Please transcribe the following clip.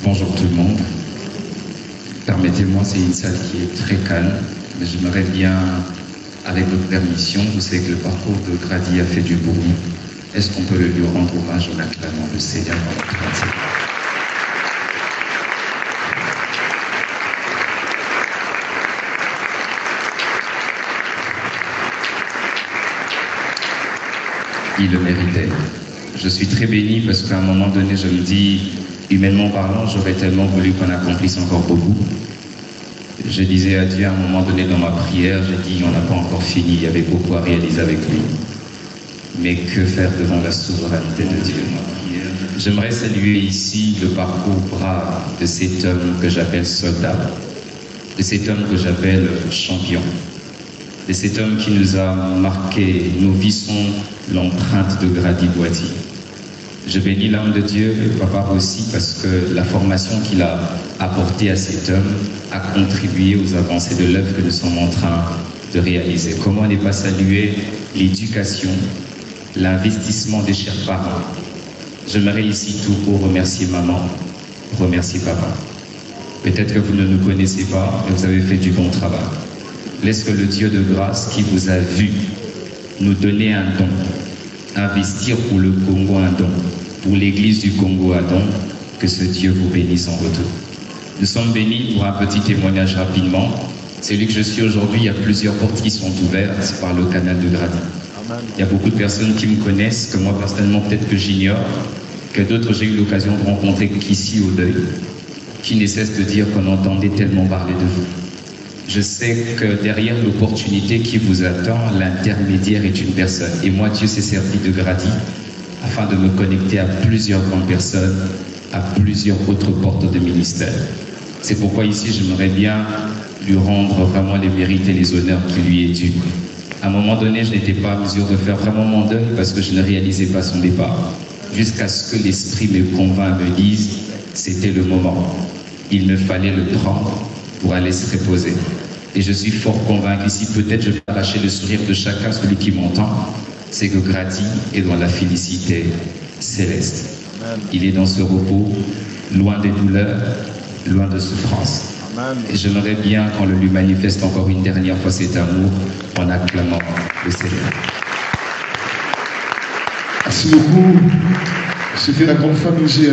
Bonjour tout le monde. Permettez-moi, c'est une salle qui est très calme, mais j'aimerais bien, avec votre permission, vous savez que le parcours de Grady a fait du bruit. Est-ce qu'on peut lui rendre hommage en acclamant le Seigneur dans notre pratique? Il le méritait. Je suis très béni parce qu'à un moment donné, je me dis, humainement parlant, j'aurais tellement voulu qu'on accomplisse encore beaucoup. Je disais à Dieu à un moment donné dans ma prière, j'ai dit, on n'a pas encore fini, il y avait beaucoup à réaliser avec lui. Mais que faire devant la souveraineté de Dieu? J'aimerais saluer ici le parcours brave de cet homme que j'appelle soldat, de cet homme que j'appelle champion, de cet homme qui nous a marqué, nous vissons l'empreinte de Grady Boity. Je bénis l'âme de Dieu, et papa aussi, parce que la formation qu'il a apportée à cet homme a contribué aux avancées de l'œuvre que nous sommes en train de réaliser. Comment ne pas saluer l'éducation, l'investissement des chers parents? J'aimerais ici tout pour remercier maman, remercier papa. Peut-être que vous ne nous connaissez pas, mais vous avez fait du bon travail. Laisse que le Dieu de grâce qui vous a vu nous donner un don, investir pour le Congo un don, pour l'église du Congo un don, que ce Dieu vous bénisse en retour. Nous sommes bénis pour un petit témoignage rapidement. Celui que je suis aujourd'hui, il y a plusieurs portes qui sont ouvertes par le canal de Grady. Il y a beaucoup de personnes qui me connaissent, que moi personnellement peut-être que j'ignore, que d'autres j'ai eu l'occasion de rencontrer qu'ici au deuil, qui ne cessent de dire qu'on entendait tellement parler de vous. Je sais que derrière l'opportunité qui vous attend, l'intermédiaire est une personne. Et moi, Dieu s'est servi de Grady afin de me connecter à plusieurs grandes personnes, à plusieurs autres portes de ministère. C'est pourquoi ici, j'aimerais bien lui rendre vraiment les mérites et les honneurs qui lui est dû. À un moment donné, je n'étais pas en mesure de faire vraiment mon deuil parce que je ne réalisais pas son départ. Jusqu'à ce que l'Esprit me convainc, me dise, c'était le moment. Il me fallait le prendre pour aller se reposer. Et je suis fort convaincu, si peut-être je vais arracher le sourire de chacun, celui qui m'entend, c'est que Grady est dans la félicité céleste. Il est dans ce repos, loin des douleurs, loin de souffrance. Et j'aimerais bien qu'on le lui manifeste encore une dernière fois cet amour en acclamant le Seigneur. Merci beaucoup. C'était la grande famille.